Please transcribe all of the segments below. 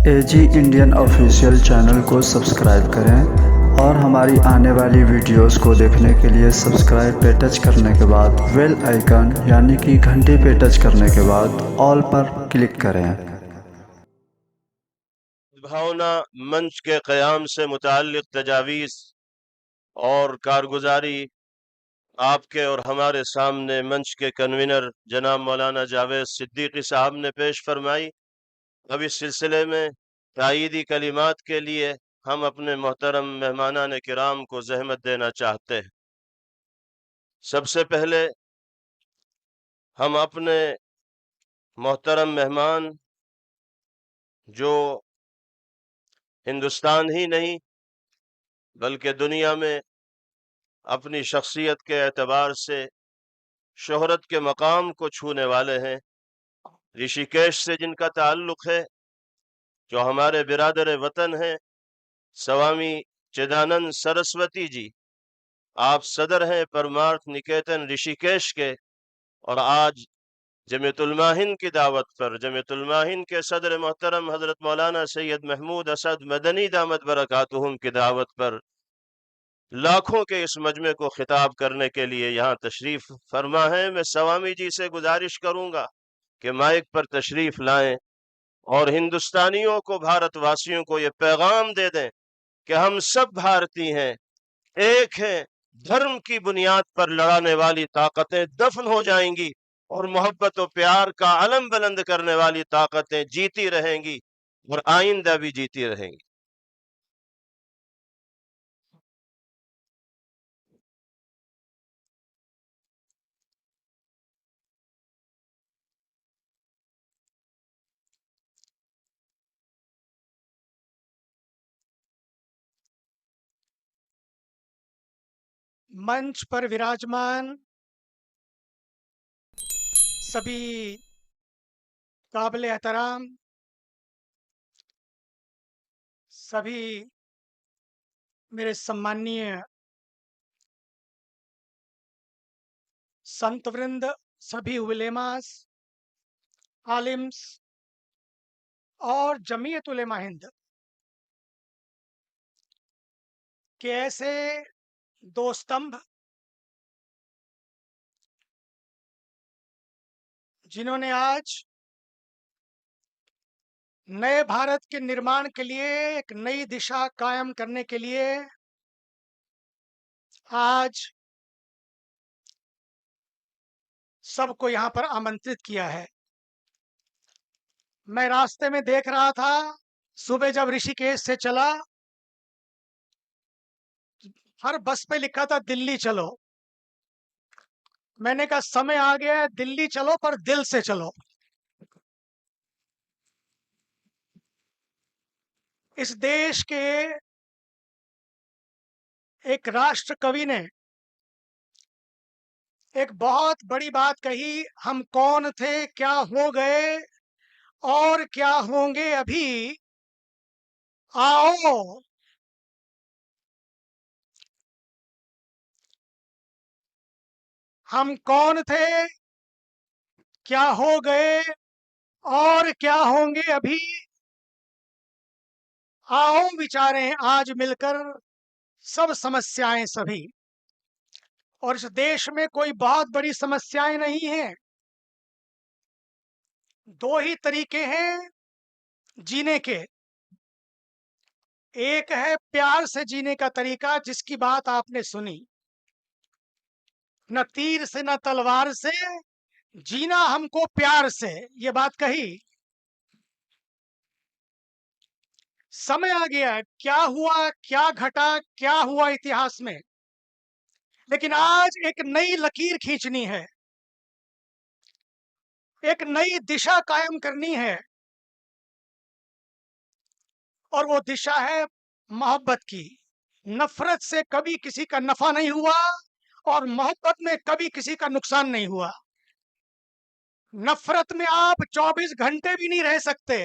एजी Indian official channel को subscribe करें और हमारी आने वाली वीडियोस को देखने के लिए सब्सक्राइब पे टच करने के बाद बेल आइकन यानी कि घंटी पे टच करने के बाद ऑल पर क्लिक करें। भावना मंच के क़याम से मुताल्लिक़ तजावीज़ और कारगुजारी आपके और हमारे सामने मंच के कन्वीनर जनाब मौलाना जावेद सिद्दीकी साहब ने पेश फरमाई। अब इस सिलसिले में तायीदी कलिमात के लिए हम अपने मोहतरम मेहमानान किराम को ज़हमत देना चाहते हैं। सबसे पहले हम अपने मोहतरम मेहमान जो हिंदुस्तान ही नहीं बल्कि दुनिया में अपनी शख्सियत के एतबार से शोहरत के मकाम को छूने वाले हैं, ऋषिकेश से जिनका ताल्लुक़ है, जो हमारे बिरादर वतन हैं, स्वामी चिदानंद सरस्वती जी। आप सदर हैं परमार्थ निकेतन ऋषिकेश के और आज जमीयतुल हिंद की दावत पर जमीयतुल हिंद के सदर मोहतरम हज़रत मौलाना सैयद महमूद असद मदनी दामत बरकातुहुम की दावत पर लाखों के इस मजमे को खिताब करने के लिए यहाँ तशरीफ फरमा है। मैं स्वामी जी से गुजारिश करूँगा कि माइक पर तशरीफ लाएं और हिंदुस्तानियों को, भारतवासियों को ये पैगाम दे दें कि हम सब भारतीय हैं, एक हैं। धर्म की बुनियाद पर लड़ाने वाली ताकतें दफन हो जाएंगी और मोहब्बत और प्यार का अलम बुलंद करने वाली ताकतें जीती रहेंगी और आइंदा भी जीती रहेंगी। मंच पर विराजमान सभी काबिल एहतराम सभी मेरे सम्माननीय संत वृंद, सभी उलेमास, आलिम्स और जमीयत उलेमा हिंद के ऐसे दो स्तंभ जिन्होंने आज नए भारत के निर्माण के लिए, एक नई दिशा कायम करने के लिए आज सबको यहाँ पर आमंत्रित किया है। मैं रास्ते में देख रहा था, सुबह जब ऋषिकेश से चला, हर बस पे लिखा था दिल्ली चलो। मैंने कहा समय आ गया है, दिल्ली चलो पर दिल से चलो। इस देश के एक राष्ट्र कवि ने एक बहुत बड़ी बात कही, हम कौन थे, क्या हो गए और क्या होंगे अभी, आओ हम कौन थे, क्या हो गए और क्या होंगे अभी, आओ विचारें आज मिलकर सब समस्याएं सभी। और इस देश में कोई बहुत बड़ी समस्याएं नहीं हैं, दो ही तरीके हैं जीने के। एक है प्यार से जीने का तरीका, जिसकी बात आपने सुनी, न तीर से न तलवार से जीना हमको प्यार से, ये बात कही। समय आ गया है, क्या हुआ क्या घटा क्या हुआ इतिहास में, लेकिन आज एक नई लकीर खींचनी है, एक नई दिशा कायम करनी है। और वो दिशा है मोहब्बत की। नफरत से कभी किसी का नफा नहीं हुआ और मोहब्बत में कभी किसी का नुकसान नहीं हुआ। नफरत में आप 24 घंटे भी नहीं रह सकते,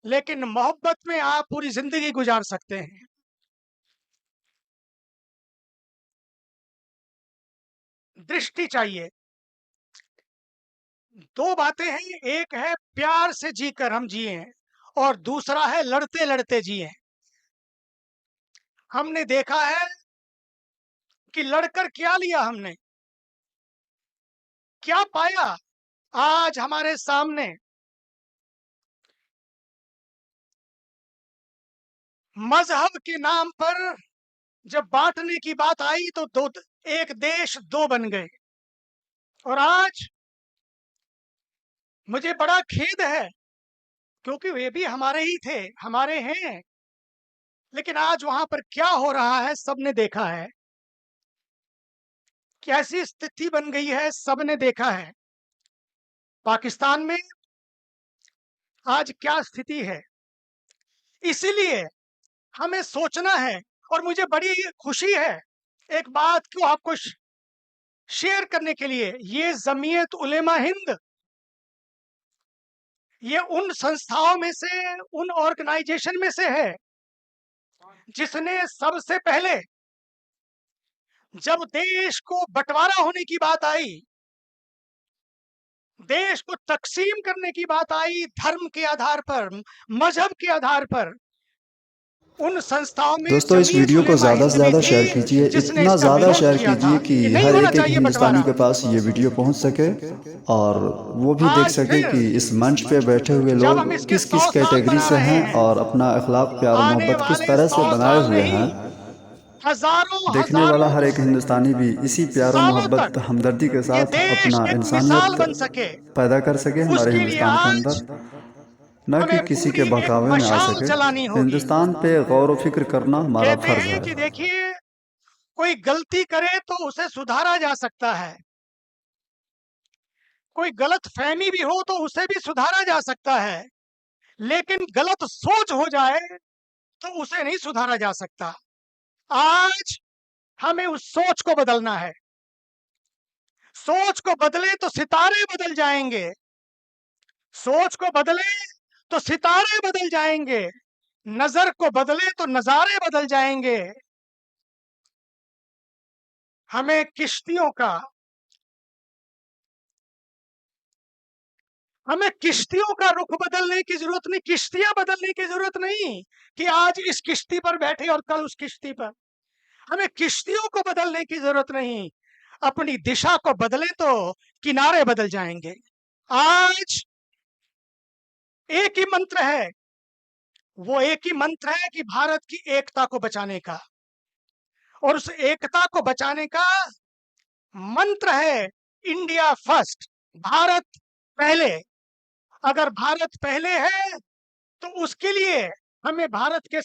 लेकिन मोहब्बत में आप पूरी जिंदगी गुजार सकते हैं। दृष्टि चाहिए। दो बातें हैं, एक है प्यार से जीकर हम जिए और दूसरा है लड़ते लड़ते जिए। हमने देखा है कि लड़कर क्या लिया, हमने क्या पाया। आज हमारे सामने मजहब के नाम पर जब बांटने की बात आई तो दो, एक देश दो बन गए। और आज मुझे बड़ा खेद है, क्योंकि वे भी हमारे ही थे, हमारे हैं। लेकिन आज वहां पर क्या हो रहा है सबने देखा है, कैसी स्थिति बन गई है सबने देखा है। पाकिस्तान में आज क्या स्थिति है, इसीलिए हमें सोचना है। और मुझे बड़ी खुशी है एक बात को आपको शेयर करने के लिए। ये जमीयत उलेमा हिंद, ये उन संस्थाओं में से, उन ऑर्गेनाइजेशन में से है जिसने सबसे पहले जब देश को बंटवारा होने की बात आई, देश को तकसीम करने की बात आई धर्म के आधार पर, मजहब के आधार पर, उन संस्थाओं में दोस्तों इस जमीयत वीडियो को उलेमा ज़्यादा से हिंद भी ज़्यादा शेयर थी कीजिए, जिसने इतना इसका ज़्यादा विरोध शेयर किया था कीजिए कि कि नहीं हर होना एक चाहिए हिंदुस्तानी बंटवारा। के पास ये वीडियो पहुंच सके और वो भी देख आज सके फिर कि इस मंच पे बैठे हुए जब लोग हम इसके किस 100 किस साल कैटेगरी मना से रहे हैं हैं, और अपना अखलाक प्यार और आने मोहब्बत किस वाले तरह 100 से बनाए साल हुए नहीं, हैं। हजारों देखने वाला हर हजारों एक हिंदुस्तानी भी इसी प्यार और सालों मोहब्बत तक हमदर्दी के ये साथ देश अपना एक मिसाल इंसानियत बन सके, पैदा कर सके हमारे उसके लिए हिंदुस्तान के आज अंदर, न कि हमें किसी के पूरी एक बहकावे में आ मशाल सके। जलानी होगी। हिंदुस्तान पे गौर व फिक्र करना हमारा कहते फर्ज हैं है। कि देखिए, कोई गलती करे तो उसे सुधारा जा सकता है, कोई गलत फहमी भी हो तो उसे भी सुधारा जा सकता है, लेकिन गलत सोच हो जाए तो उसे नहीं सुधारा जा सकता। आज हमें उस सोच को बदलना है। सोच को बदले तो सितारे बदल जाएंगे, सोच को बदले तो सितारे बदल जाएंगे, नजर को बदले तो नजारे बदल जाएंगे। हमें किश्तियों का रुख बदलने की जरूरत नहीं, किश्तियां बदलने की जरूरत नहीं कि आज इस किश्ती पर बैठे और कल उस किश्ती पर। हमें किश्तियों को बदलने की जरूरत नहीं, अपनी दिशा को बदले तो किनारे बदल जाएंगे। आज एक ही मंत्र है, वो एक ही मंत्र है कि भारत की एकता को बचाने का, और उस एकता को बचाने का मंत्र है इंडिया फर्स्ट, भारत पहले। अगर भारत पहले है तो उसके लिए हमें भारत के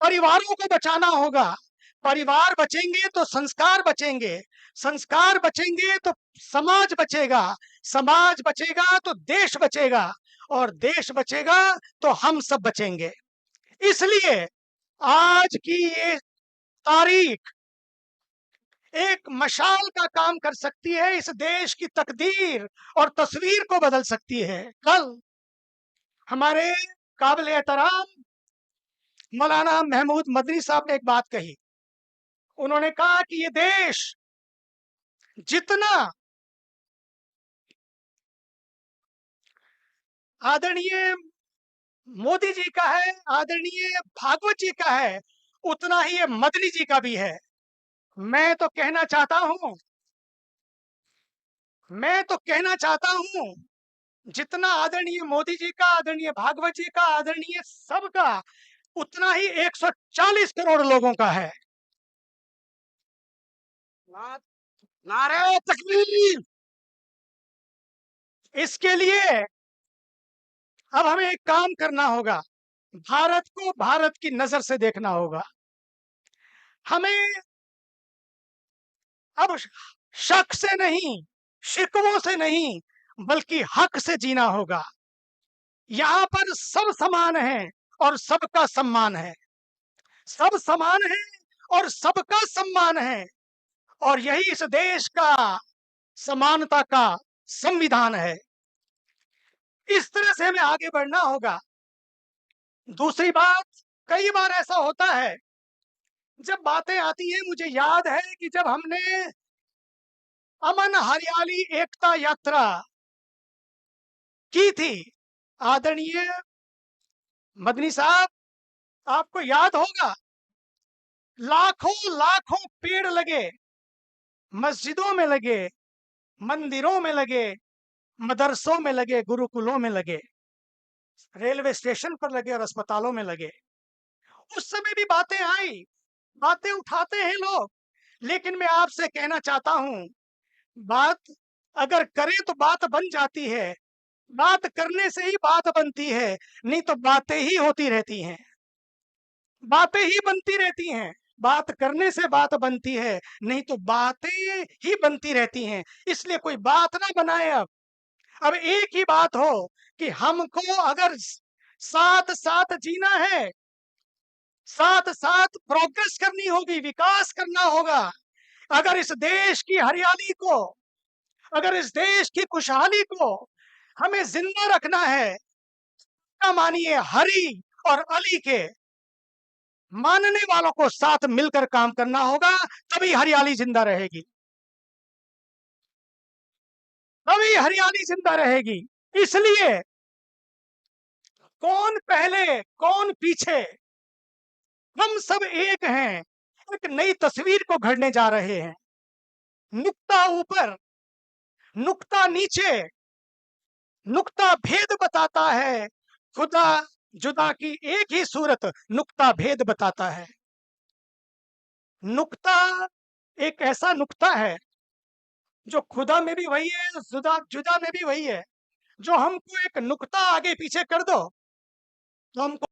परिवारों को बचाना होगा। परिवार बचेंगे तो संस्कार बचेंगे, संस्कार बचेंगे तो समाज बचेगा, समाज बचेगा तो देश बचेगा, और देश बचेगा तो हम सब बचेंगे। इसलिए आज की ये तारीख एक मशाल का काम कर सकती है, इस देश की तकदीर और तस्वीर को बदल सकती है। कल हमारे काबिल एहतराम मौलाना महमूद मदनी साहब ने एक बात कही। उन्होंने कहा कि ये देश जितना आदरणीय मोदी जी का है, आदरणीय भागवत जी का है, उतना ही ये मदनी जी का भी है। मैं तो कहना चाहता हूं जितना आदरणीय मोदी जी का, आदरणीय भागवत जी का, आदरणीय सबका, उतना ही 140 करोड़ लोगों का है। नारे तकबीर। इसके लिए अब हमें एक काम करना होगा, भारत को भारत की नजर से देखना होगा। हमें अब शक से नहीं, शिकवों से नहीं, बल्कि हक से जीना होगा। यहाँ पर सब समान हैं और सबका सम्मान है, सब समान है और सबका सम्मान है, और यही इस देश का समानता का संविधान है। इस तरह से हमें आगे बढ़ना होगा। दूसरी बात, कई बार ऐसा होता है जब बातें आती हैं, मुझे याद है कि जब हमने अमन हरियाली एकता यात्रा की थी, आदरणीय मदनी साहब, आपको याद होगा, लाखों लाखों पेड़ लगे, मस्जिदों में लगे, मंदिरों में लगे, मदरसों में लगे, गुरुकुलों में लगे, रेलवे स्टेशन पर लगे और अस्पतालों में लगे। उस समय भी बातें आई, बातें उठाते हैं लोग, लेकिन मैं आपसे कहना चाहता हूं, बात अगर करें तो बात बन जाती है, बात करने से ही बात बनती है, नहीं तो बातें ही होती रहती हैं, बातें ही बनती रहती हैं। बात करने से बात बनती है, नहीं तो बातें ही बनती रहती हैं। इसलिए कोई बात ना बनाए। अब एक ही बात हो कि हमको अगर साथ साथ जीना है, साथ साथ प्रोग्रेस करनी होगी, विकास करना होगा। अगर इस देश की हरियाली को, अगर इस देश की खुशहाली को हमें जिंदा रखना है, ना मानिए हरी और अली के मानने वालों को साथ मिलकर काम करना होगा, तभी हरियाली जिंदा रहेगी, तभी हरियाली जिंदा रहेगी। इसलिए कौन पहले कौन पीछे, हम सब एक हैं, एक नई तस्वीर को घड़ने जा रहे हैं। नुक्ता ऊपर, नुक्ता नीचे, नुक्ता भेद बताता है। खुदा जुदा की एक ही सूरत नुक्ता भेद बताता है। नुक्ता एक ऐसा नुक्ता है जो खुदा में भी वही है, जुदा जुदा में भी वही है। जो हमको एक नुक्ता आगे पीछे कर दो तो हमको